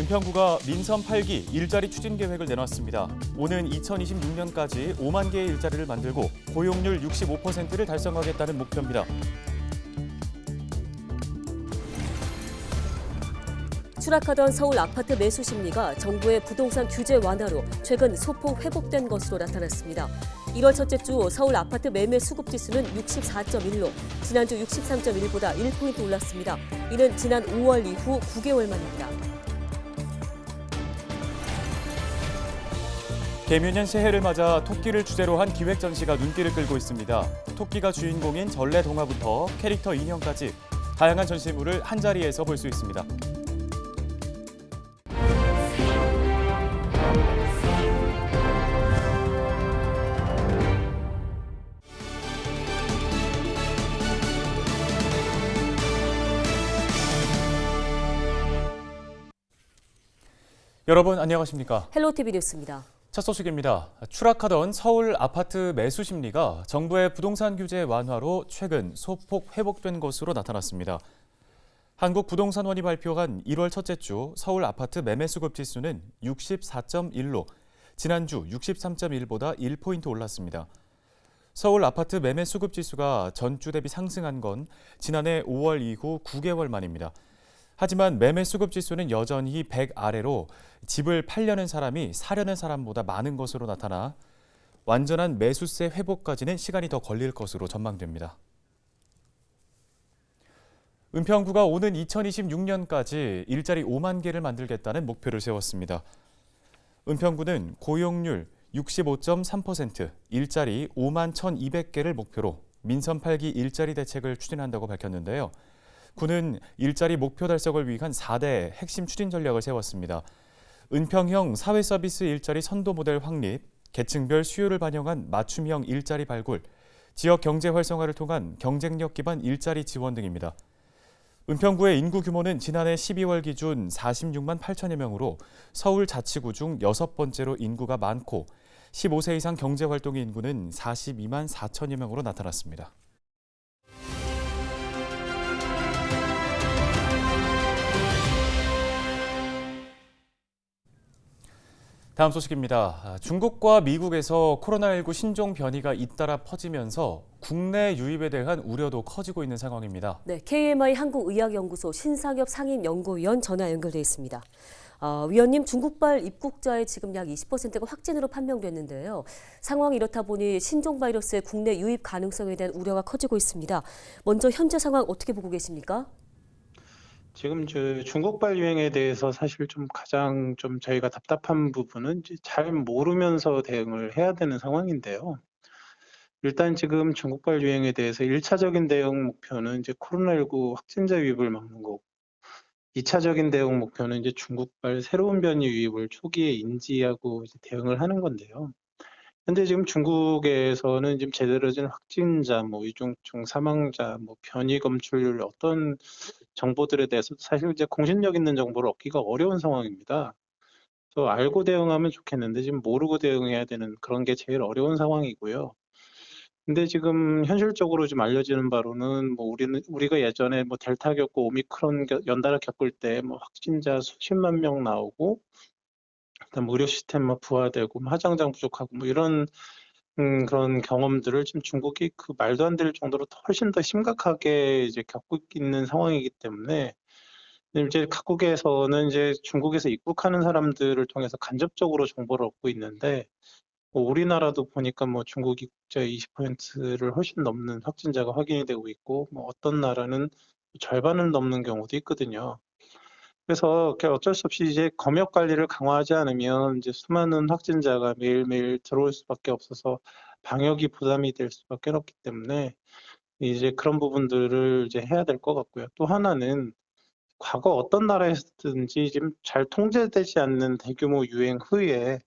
은평구가 민선 8기 일자리 추진 계획을 내놨습니다. 오는 2026년까지 5만 개의 일자리를 만들고 고용률 65%를 달성하겠다는 목표입니다. 추락하던 서울 아파트 매수 심리가 정부의 부동산 규제 완화로 최근 소폭 회복된 것으로 나타났습니다. 1월 첫째 주 서울 아파트 매매 수급 지수는 64.1로 지난주 63.1보다 1포인트 올랐습니다. 이는 지난 5월 이후 9개월 만입니다. 개묘년 새해를 맞아 토끼를 주제로 한 기획 전시가 눈길을 끌고 있습니다. 토끼가 주인공인 전래동화부터 캐릭터 인형까지 다양한 전시물을 한자리에서 볼 수 있습니다. 여러분 안녕하십니까? 헬로티비 뉴스입니다. 첫 소식입니다. 추락하던 서울 아파트 매수 심리가 정부의 부동산 규제 완화로 최근 소폭 회복된 것으로 나타났습니다. 한국부동산원이 발표한 1월 첫째 주 서울 아파트 매매 수급 지수는 64.1로 지난주 63.1보다 1포인트 올랐습니다. 서울 아파트 매매 수급 지수가 전주 대비 상승한 건 지난해 5월 이후 9개월 만입니다. 하지만 매매 수급 지수는 여전히 100 아래로 집을 팔려는 사람이 사려는 사람보다 많은 것으로 나타나 완전한 매수세 회복까지는 시간이 더 걸릴 것으로 전망됩니다. 은평구가 오는 2026년까지 일자리 5만 개를 만들겠다는 목표를 세웠습니다. 은평구는 고용률 65.3%, 일자리 5만 1,200개를 목표로 민선 8기 일자리 대책을 추진한다고 밝혔는데요. 구는 일자리 목표 달성을 위한 4대 핵심 추진 전략을 세웠습니다. 은평형 사회서비스 일자리 선도 모델 확립, 계층별 수요를 반영한 맞춤형 일자리 발굴, 지역 경제 활성화를 통한 경쟁력 기반 일자리 지원 등입니다. 은평구의 인구 규모는 지난해 12월 기준 46만 8천여 명으로 서울 자치구 중 6번째로 인구가 많고 15세 이상 경제활동의 인구는 42만 4천여 명으로 나타났습니다. 다음 소식입니다. 중국과 미국에서 코로나19 신종 변이가 잇따라 퍼지면서 국내 유입에 대한 우려도 커지고 있는 상황입니다. 네, KMI 한국의학연구소 신상엽 상임연구위원 전화 연결돼 있습니다. 위원님, 중국발 입국자의 지금 약 20%가 확진으로 판명됐는데요. 상황이 이렇다 보니 신종 바이러스의 국내 유입 가능성에 대한 우려가 커지고 있습니다. 먼저 현재 상황 어떻게 보고 계십니까? 지금 중국발 유행에 대해서 사실 가장 저희가 답답한 부분은 이제 잘 모르면서 대응을 해야 되는 상황인데요. 일단 지금 중국발 유행에 대해서 1차적인 대응 목표는 이제 코로나19 확진자 유입을 막는 거고, 2차적인 대응 목표는 이제 중국발 새로운 변이 유입을 초기에 인지하고 이제 대응을 하는 건데요. 현재 지금 중국에서는 지금 제대로 된 확진자, 위중증 사망자, 변이 검출률 어떤 정보들에 대해서 사실 이제 공신력 있는 정보를 얻기가 어려운 상황입니다. 그래서 알고 대응하면 좋겠는데 지금 모르고 대응해야 되는 그런 게 제일 어려운 상황이고요. 근데 지금 현실적으로 좀 알려지는 바로는 우리가 예전에 델타 겪고 오미크론 연달아 겪을 때 확진자 수십만 명 나오고 그다음 의료 시스템 부활되고 화장장 부족하고 이런 그런 경험들을 지금 중국이 그 말도 안 될 정도로 훨씬 더 심각하게 이제 겪고 있는 상황이기 때문에 이제 각국에서는 이제 중국에서 입국하는 사람들을 통해서 간접적으로 정보를 얻고 있는데 우리나라도 보니까 중국 입국자 20%를 훨씬 넘는 확진자가 확인이 되고 있고 어떤 나라는 절반을 넘는 경우도 있거든요. 그래서 어쩔 수 없이 이제 검역 관리를 강화하지 않으면 이제 수많은 확진자가 매일매일 들어올 수밖에 없어서 방역이 부담이 될 수밖에 없기 때문에 이제 그런 부분들을 이제 해야 될 것 같고요. 또 하나는 과거 어떤 나라에서든지 지금 잘 통제되지 않는 대규모 유행 후에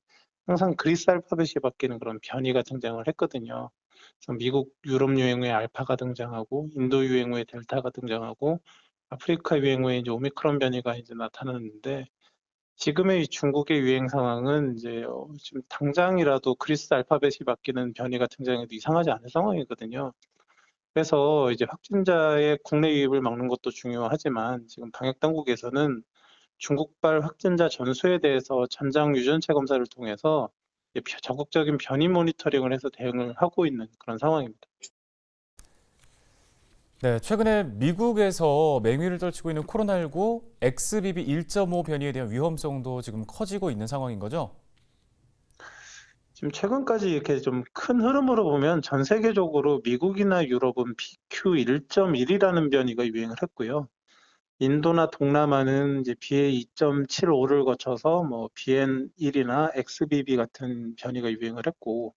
항상 그리스 알파벳이 바뀌는 그런 변이가 등장을 했거든요. 그래서 미국 유럽 유행 후에 알파가 등장하고 인도 유행 후에 델타가 등장하고 아프리카 유행 후에 이제 오미크론 변이가 이제 나타났는데 지금의 이 중국의 유행 상황은 이제 지금 당장이라도 그리스 알파벳이 바뀌는 변이가 등장해도 이상하지 않은 상황이거든요. 그래서 이제 확진자의 국내 유입을 막는 것도 중요하지만 지금 방역 당국에서는 중국발 확진자 전수에 대해서 전장 유전체 검사를 통해서 적극적인 변이 모니터링을 해서 대응을 하고 있는 그런 상황입니다. 네, 최근에 미국에서 맹위를 떨치고 있는 코로나19 XBB 1.5 변이에 대한 위험성도 지금 커지고 있는 상황인 거죠? 지금 최근까지 이렇게 좀 큰 흐름으로 보면 전 세계적으로 미국이나 유럽은 BQ1.1이라는 변이가 유행을 했고요. 인도나 동남아는 이제 BA2.75를 거쳐서 뭐 BN1이나 XBB 같은 변이가 유행을 했고,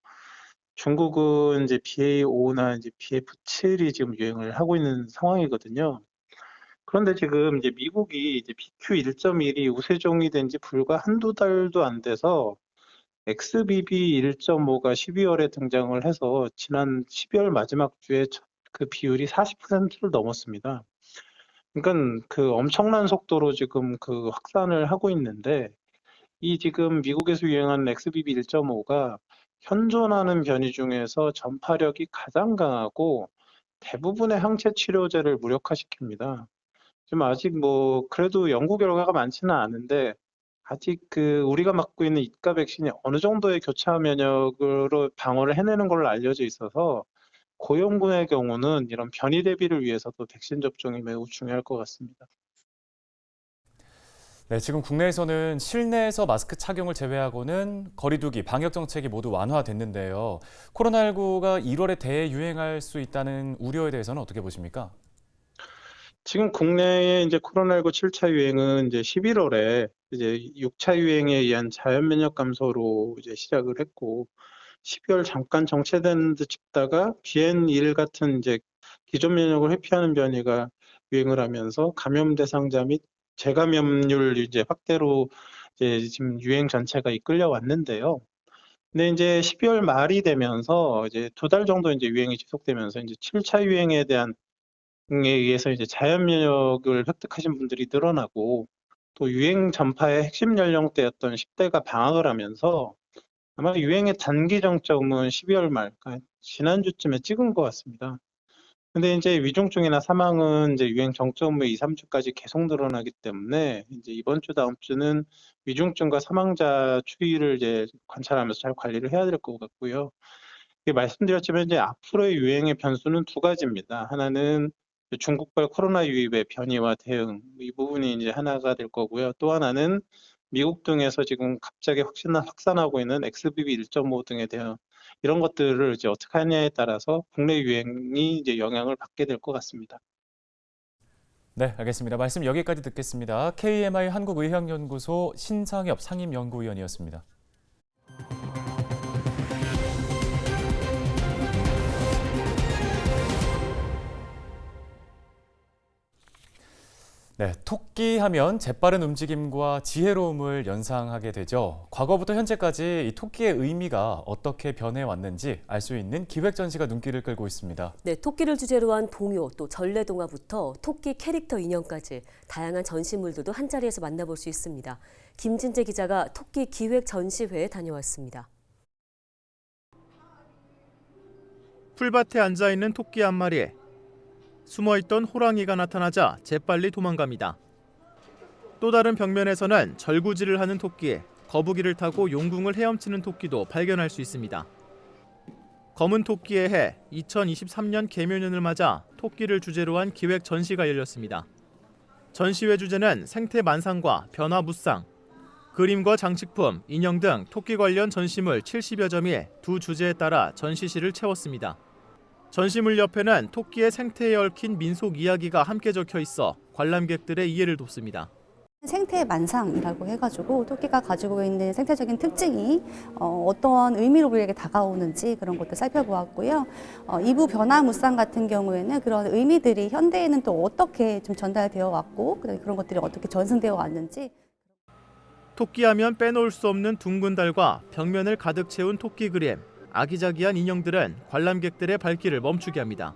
중국은 이제 BA5나 이제 BF7이 지금 유행을 하고 있는 상황이거든요. 그런데 지금 이제 미국이 이제 BQ1.1이 우세종이 된 지 불과 한두 달도 안 돼서 XBB 1.5가 12월에 등장을 해서 지난 12월 마지막 주에 그 비율이 40%를 넘었습니다. 그러니까 그 엄청난 속도로 지금 그 확산을 하고 있는데, 이 지금 미국에서 유행하는 XBB 1.5가 현존하는 변이 중에서 전파력이 가장 강하고 대부분의 항체 치료제를 무력화시킵니다. 지금 아직 뭐 그래도 연구 결과가 많지는 않은데, 아직 그 우리가 맞고 있는 이가 백신이 어느 정도의 교차 면역으로 방어를 해내는 걸로 알려져 있어서 고령군의 경우는 이런 변이 대비를 위해서도 백신 접종이 매우 중요할 것 같습니다. 네, 지금 국내에서는 실내에서 마스크 착용을 제외하고는 거리 두기, 방역 정책이 모두 완화됐는데요. 코로나19가 1월에 대유행할 수 있다는 우려에 대해서는 어떻게 보십니까? 지금 국내에 이제 코로나19 7차 유행은 이제 11월에 이제 6차 유행에 의한 자연 면역 감소로 이제 시작을 했고, 12월 잠깐 정체된 듯 싶다가 BN1 같은 이제 기존 면역을 회피하는 변이가 유행을 하면서 감염 대상자 및 재감염률 이제 확대로 이제 지금 유행 전체가 이끌려 왔는데요. 근데 이제 12월 말이 되면서 이제 2달 정도 이제 유행이 지속되면서 이제 7차 유행에 대한 에 의해서 이제 자연 면역을 획득하신 분들이 늘어나고, 또 유행 전파의 핵심 연령대였던 10대가 방학을 하면서 아마 유행의 단기 정점은 12월 말, 그러니까 지난주쯤에 찍은 것 같습니다. 근데 이제 위중증이나 사망은 이제 유행 정점 후 2, 3주까지 계속 늘어나기 때문에 이제 이번 주, 다음 주는 위중증과 사망자 추이를 이제 관찰하면서 잘 관리를 해야 될 것 같고요. 말씀드렸지만 이제 앞으로의 유행의 변수는 두 가지입니다. 하나는 중국발 코로나 유입의 변이와 대응, 이 부분이 이제 하나가 될 거고요. 또 하나는 미국 등에서 지금 갑자기 확산하고 있는 XBB 1.5 등에 대한 이런 것들을 이제 어떻게 하냐에 따라서 국내 유행이 이제 영향을 받게 될 것 같습니다. 네, 알겠습니다. 말씀 여기까지 듣겠습니다. KMI 한국의학연구소 신상엽 상임연구위원이었습니다. 네, 토끼 하면 재빠른 움직임과 지혜로움을 연상하게 되죠. 과거부터 현재까지 이 토끼의 의미가 어떻게 변해왔는지 알 수 있는 기획 전시가 눈길을 끌고 있습니다. 네, 토끼를 주제로 한 동요, 또 전래동화부터 토끼 캐릭터 인형까지 다양한 전시물들도 한자리에서 만나볼 수 있습니다. 김진재 기자가 토끼 기획 전시회에 다녀왔습니다. 풀밭에 앉아있는 토끼 한 마리. 숨어있던 호랑이가 나타나자 재빨리 도망갑니다. 또 다른 벽면에서는 절구질을 하는 토끼, 거북이를 타고 용궁을 헤엄치는 토끼도 발견할 수 있습니다. 검은 토끼의 해 2023년 개묘년을 맞아 토끼를 주제로 한 기획 전시가 열렸습니다. 전시회 주제는 생태 만상과 변화 무쌍, 그림과 장식품, 인형 등 토끼 관련 전시물 70여 점이 두 주제에 따라 전시실을 채웠습니다. 전시물 옆에는 토끼의 생태에 얽힌 민속 이야기가 함께 적혀 있어 관람객들의 이해를 돕습니다. 생태 만상이라고 해가지고 토끼가 가지고 있는 생태적인 특징이 어떤 의미로 우리에게 다가오는지 그런 것도 살펴보았고요. 2부 변화무쌍 같은 경우에는 그런 의미들이 현대에는 또 어떻게 좀 전달되어 왔고 그런 것들이 어떻게 전승되어 왔는지. 토끼하면 빼놓을 수 없는 둥근 달과 벽면을 가득 채운 토끼 그림, 아기자기한 인형들은 관람객들의 발길을 멈추게 합니다.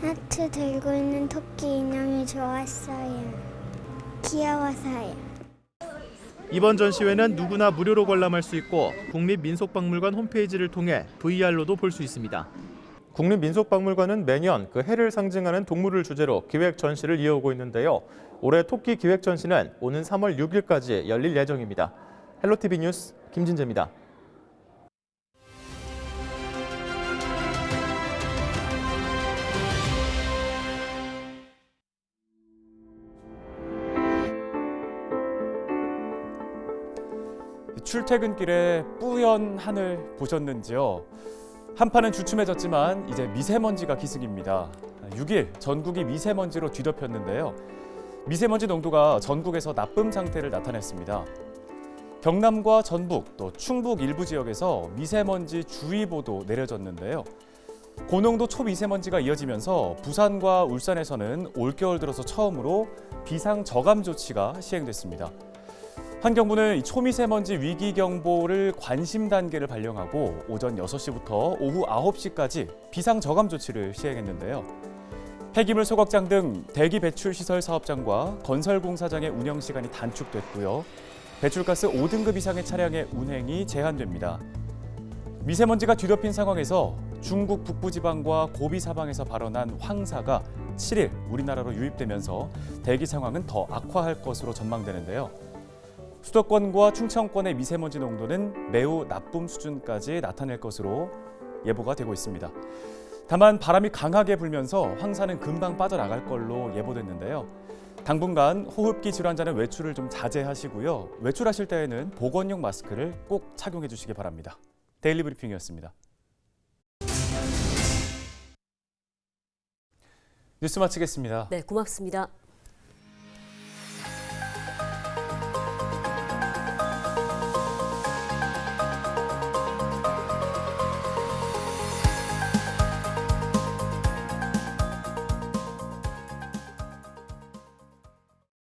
하트 들고 있는 토끼 인형이 좋았어요. 귀여워서요. 이번 전시회는 누구나 무료로 관람할 수 있고 국립민속박물관 홈페이지를 통해 VR로도 볼 수 있습니다. 국립민속박물관은 매년 그 해를 상징하는 동물을 주제로 기획 전시를 이어오고 있는데요. 올해 토끼 기획 전시는 오는 3월 6일까지 열릴 예정입니다. 헬로티비 뉴스 김진재입니다. 출퇴근길에 뿌연 하늘 보셨는지요? 한파는 주춤해졌지만 이제 미세먼지가 기승입니다. 6일 전국이 미세먼지로 뒤덮였는데요. 미세먼지 농도가 전국에서 나쁨 상태를 나타냈습니다. 경남과 전북 또 충북 일부 지역에서 미세먼지 주의보도 내려졌는데요. 고농도 초미세먼지가 이어지면서 부산과 울산에서는 올겨울 들어서 처음으로 비상 저감 조치가 시행됐습니다. 환경부는 이 초미세먼지 위기경보를 관심 단계를 발령하고 오전 6시부터 오후 9시까지 비상 저감 조치를 시행했는데요. 폐기물 소각장 등 대기 배출 시설 사업장과 건설공사장의 운영 시간이 단축됐고요. 배출가스 5등급 이상의 차량의 운행이 제한됩니다. 미세먼지가 뒤덮인 상황에서 중국 북부지방과 고비 사방에서 발원한 황사가 7일 우리나라로 유입되면서 대기 상황은 더 악화할 것으로 전망되는데요. 수도권과 충청권의 미세먼지 농도는 매우 나쁨 수준까지 나타낼 것으로 예보가 되고 있습니다. 다만 바람이 강하게 불면서 황사는 금방 빠져나갈 걸로 예보됐는데요. 당분간 호흡기 질환자는 외출을 좀 자제하시고요. 외출하실 때에는 보건용 마스크를 꼭 착용해 주시기 바랍니다. 데일리 브리핑이었습니다. 뉴스 마치겠습니다. 네, 고맙습니다.